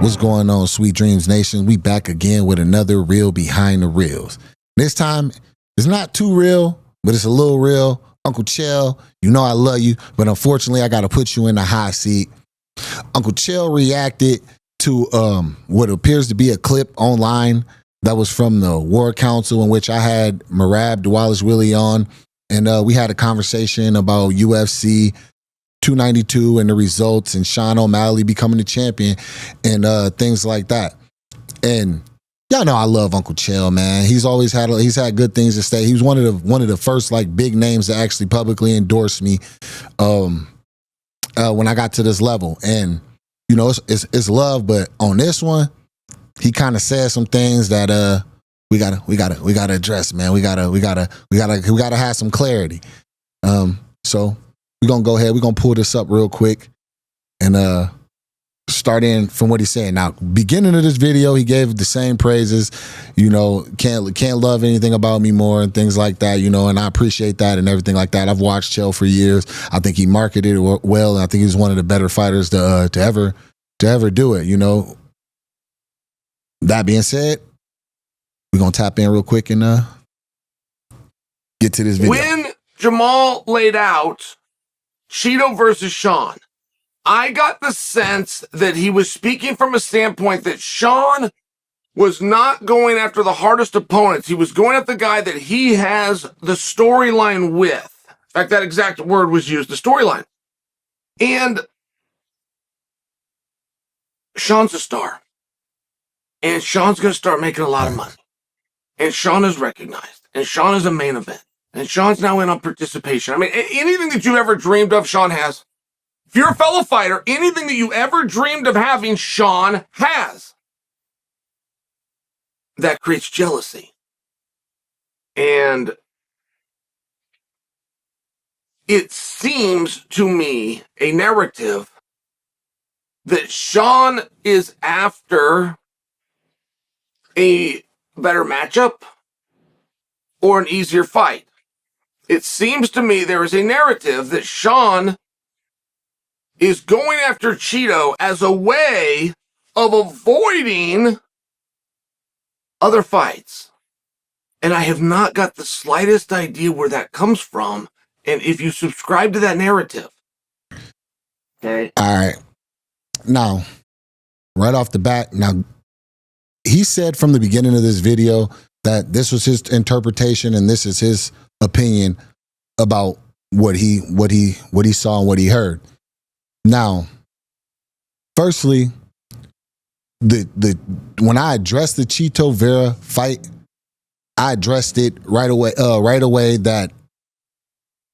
What's going on, Sweet Dreams Nation? We back again with another reel behind the reels. This time, it's not too real, but it's a little real. Uncle Chael, you know I love you, but unfortunately, I got to put you in the hot seat. Uncle Chael reacted to what appears to be a clip online that was from the War Council, in which I had Marab Wallace Willie on, and we had a conversation about UFC 292 and the results, and Sean O'Malley becoming the champion, and things like that. And y'all know I love Uncle Chael, man. He's had good things to say. He was one of the first like big names to actually publicly endorse me when I got to this level. And you know, it's love, but on this one, he kind of said some things that we gotta address, man. We gotta have some clarity. So we're gonna go ahead, we're gonna pull this up real quick and start in from what he said. Now, beginning of this video, he gave the same praises, you know, can't love anything about me more and things like that, you know, and I appreciate that and everything like that. I've watched Chael for years. I think he marketed it well, and I think he's one of the better fighters to ever do it, you know. That being said, we're gonna tap in real quick and get to this video. When Jamahal laid out Cheeto versus Sean, I got the sense that he was speaking from a standpoint that Sean was not going after the hardest opponents. He was going at the guy that he has the storyline with. In fact, that exact word was used, the storyline. And Sean's a star. And Sean's going to start making a lot of money. And Sean is recognized. And Sean is a main event. And Sean's now in on participation. I mean, anything that you ever dreamed of, Sean has. If you're a fellow fighter, anything that you ever dreamed of having, Sean has. That creates jealousy. And it seems to me a narrative that Sean is after a better matchup or an easier fight. It seems to me there is a narrative that Sean is going after Cheeto as a way of avoiding other fights. And I have not got the slightest idea where that comes from, and if you subscribe to that narrative. Okay. All right. Now, right off the bat, now, he said from the beginning of this video that this was his interpretation and this is his opinion about what he saw and what he heard. Now, firstly, when I addressed the Cheeto Vera fight, I addressed it right away that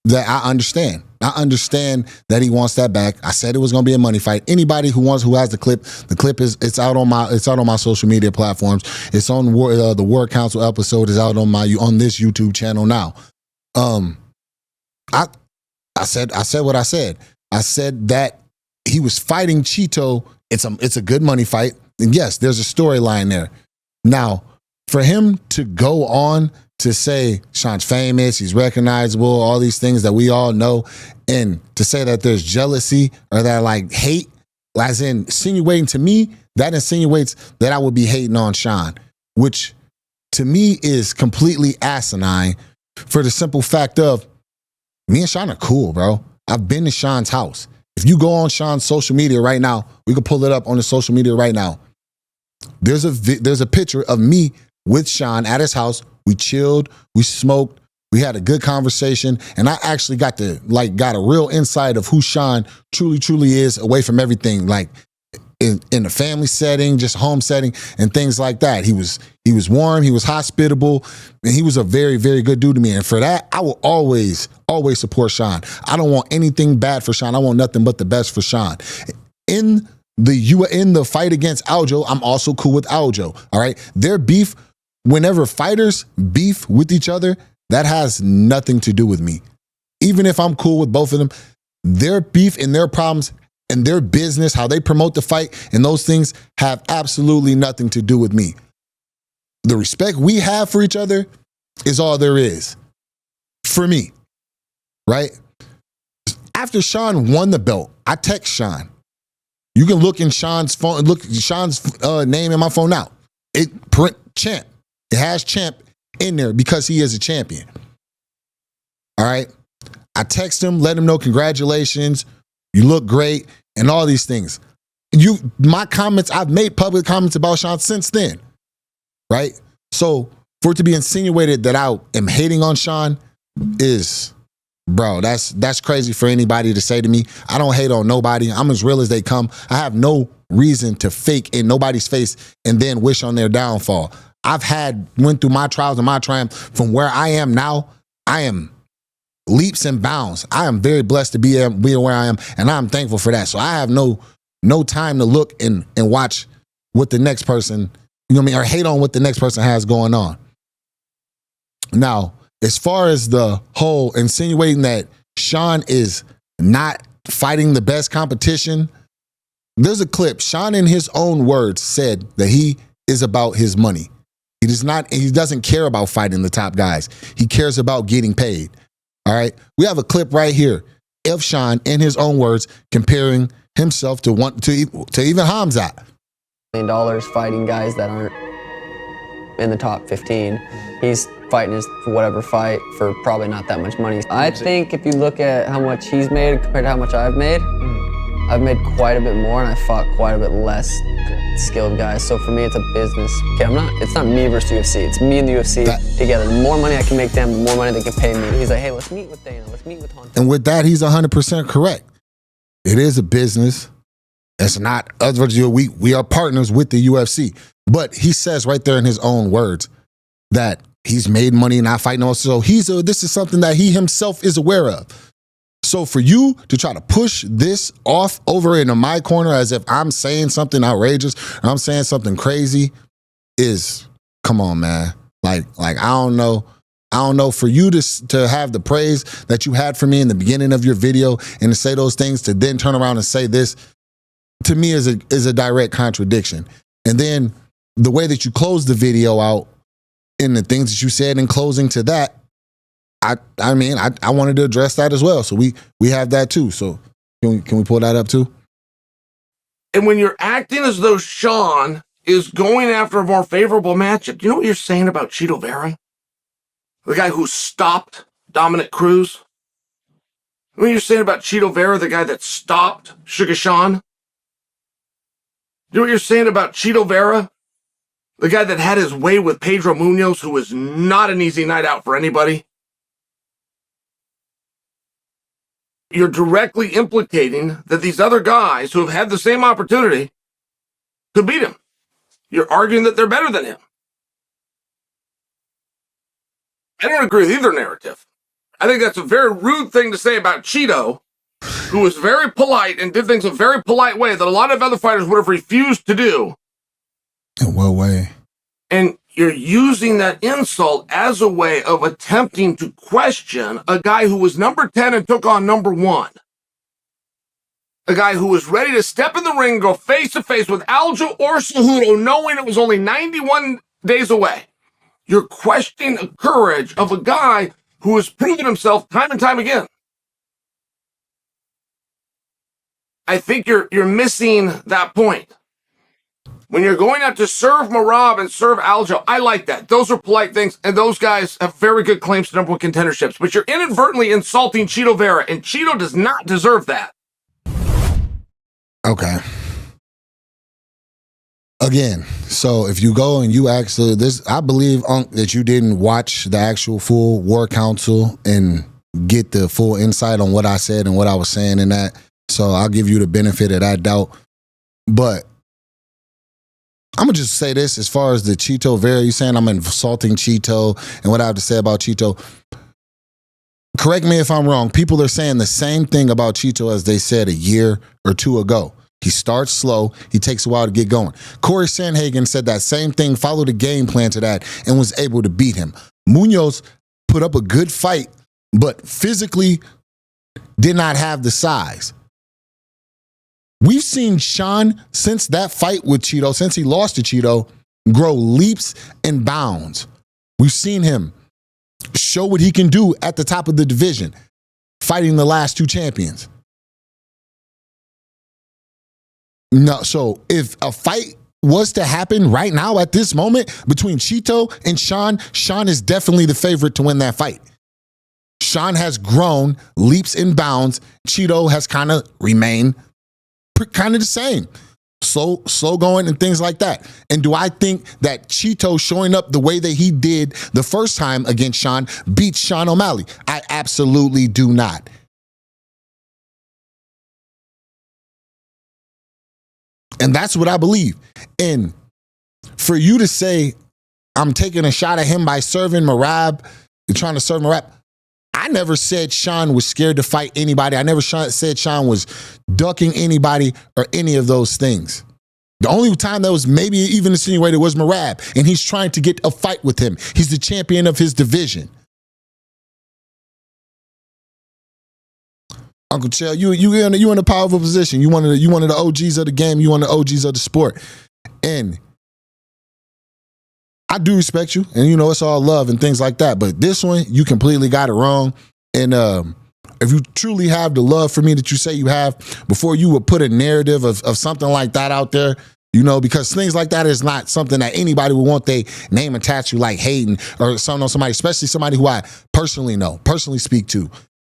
I understand. I understand that he wants that back. I said it was going to be a money fight. Anybody who has the clip it's out on my social media platforms. It's on the War Council episode is out on this YouTube channel now. I said what I said. I said that he was fighting Cheeto. It's a good money fight. And yes, there's a storyline there. Now, for him to go on to say Sean's famous, he's recognizable, all these things that we all know, and to say that there's jealousy or that like hate, as in insinuating to me, that insinuates that I would be hating on Sean, which to me is completely asinine for the simple fact of me and Sean are cool, bro. I've been to Sean's house. If you go on Sean's social media right now, we can pull it up on the social media right now. There's a picture of me with Sean at his house. We chilled, we smoked, we had a good conversation, and I actually got a real insight of who Sean truly is away from everything, like in a family setting, just home setting, and things like that. He was warm, he was hospitable, and he was a very, very good dude to me. And for that, I will always support Sean. I don't want anything bad for Sean. I want nothing but the best for Sean. In the fight against Aljo, I'm also cool with Aljo. All right, their beef. Whenever fighters beef with each other, that has nothing to do with me. Even if I'm cool with both of them, their beef and their problems and their business, how they promote the fight and those things have absolutely nothing to do with me. The respect we have for each other is all there is for me, right? After Sean won the belt, I text Sean. You can look in Sean's phone, look Sean's name in my phone now. It print champ. It has champ in there because he is a champion. All right. I text him, let him know congratulations. You look great and all these things. My comments, I've made public comments about Sean since then. Right? So for it to be insinuated that I am hating on Sean is, bro, that's crazy for anybody to say to me. I don't hate on nobody. I'm as real as they come. I have no reason to fake in nobody's face and then wish on their downfall. Went through my trials and my triumph. From where I am now, I am leaps and bounds. I am very blessed to be where I am, and I'm thankful for that. So I have no time to look and watch what the next person, you know what I mean, or hate on what the next person has going on. Now, as far as the whole insinuating that Sean is not fighting the best competition, there's a clip. Sean, in his own words, said that he is about his money. He doesn't care about fighting the top guys. He cares about getting paid. All right. We have a clip right here of Sean, in his own words, comparing himself to even Hamzat. $1 million fighting guys that aren't in the top 15. He's fighting his whatever fight for probably not that much money. I think if you look at how much he's made compared to how much I've made quite a bit more, and I fought quite a bit less skilled guys. So for me, it's a business. Okay, it's not me versus UFC. It's me and the UFC together. The more money I can make them, the more money they can pay me. He's like, hey, let's meet with Dana. Let's meet with Hunter. And with that, he's 100% correct. It is a business. It's not, we are partners with the UFC. But he says right there in his own words that he's made money not fighting also. So this is something that he himself is aware of. So for you to try to push this off over into my corner as if I'm saying something outrageous or I'm saying something crazy is, come on, man. Like I don't know. I don't know, for you to have the praise that you had for me in the beginning of your video and to say those things, to then turn around and say this, to me is a direct contradiction. And then the way that you closed the video out and the things that you said in closing to that, I wanted to address that as well. So we have that too. So can we pull that up too? And when you're acting as though Sean is going after a more favorable matchup, do you know what you're saying about Cheeto Vera? The guy who stopped Dominic Cruz? You know what you're saying about Cheeto Vera, the guy that stopped Sugar Sean? You know what you're saying about Cheeto Vera? The guy that had his way with Pedro Munoz, who was not an easy night out for anybody? You're directly implicating that these other guys who have had the same opportunity could beat him. You're arguing that they're better than him. I don't agree with either narrative. I think that's a very rude thing to say about Cheeto, who was very polite and did things a very polite way that a lot of other fighters would have refused to do. In what way? And you're using that insult as a way of attempting to question a guy who was number 10 and took on number 1. A guy who was ready to step in the ring and go face to face with Aljo or Cejudo, knowing it was only 91 days away. You're questioning the courage of a guy who has proven himself time and time again. I think you're missing that point. When you're going out to serve Marab and serve Aljo, I like that. Those are polite things, and those guys have very good claims to number 1 contenderships. But you're inadvertently insulting Cheeto Vera, and Cheeto does not deserve that. Okay. Again, so if you go and you actually, I believe, Unc, that you didn't watch the actual full War Council and get the full insight on what I said and what I was saying in that. So I'll give you the benefit of that doubt. But I'm going to just say this as far as the Cheeto Vera, you saying I'm insulting Cheeto and what I have to say about Cheeto. Correct me if I'm wrong. People are saying the same thing about Cheeto as they said a year or 2 ago. He starts slow. He takes a while to get going. Corey Sandhagen said that same thing, followed a game plan to that, and was able to beat him. Munoz put up a good fight, but physically did not have the size. We've seen Sean, since that fight with Cheeto, since he lost to Cheeto, grow leaps and bounds. We've seen him show what he can do at the top of the division, fighting the last 2 champions. No, so if a fight was to happen right now at this moment between Cheeto and Sean is definitely the favorite to win that fight. Sean has grown leaps and bounds. Cheeto has kind of remained kind of the same. Slow going and things like that. And do I think that Cheeto showing up the way that he did the first time against Sean beats Sean O'Malley? I absolutely do not. And that's what I believe. And for you to say, I'm taking a shot at him by serving Merab, trying to serve Merab, I never said Sean was scared to fight anybody. I never said Sean was ducking anybody or any of those things. The only time that was maybe even insinuated was Merab, and he's trying to get a fight with him. He's the champion of his division. Uncle Chael, you in a powerful position. You one of the OGs of the game. You one of the OGs of the sport, and I do respect you, and it's all love and things like that. But this one, you completely got it wrong. And if you truly have the love for me that you say you have, before you would put a narrative of something like that out there, because things like that is not something that anybody would want their name attached to, like hating or somebody, especially somebody who I personally know, personally speak to,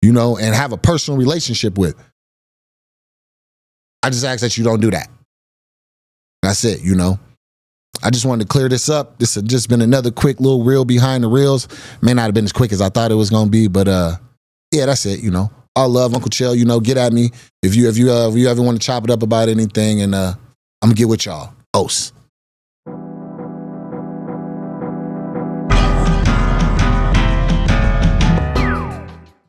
and have a personal relationship with. I just ask that you don't do that. That's it, I just wanted to clear this up. This has just been another quick little reel behind the reels. May not have been as quick as I thought it was going to be, but yeah, that's it, All love, Uncle Chael, get at me if you ever want to chop it up about anything, and I'm going to get with y'all. Os.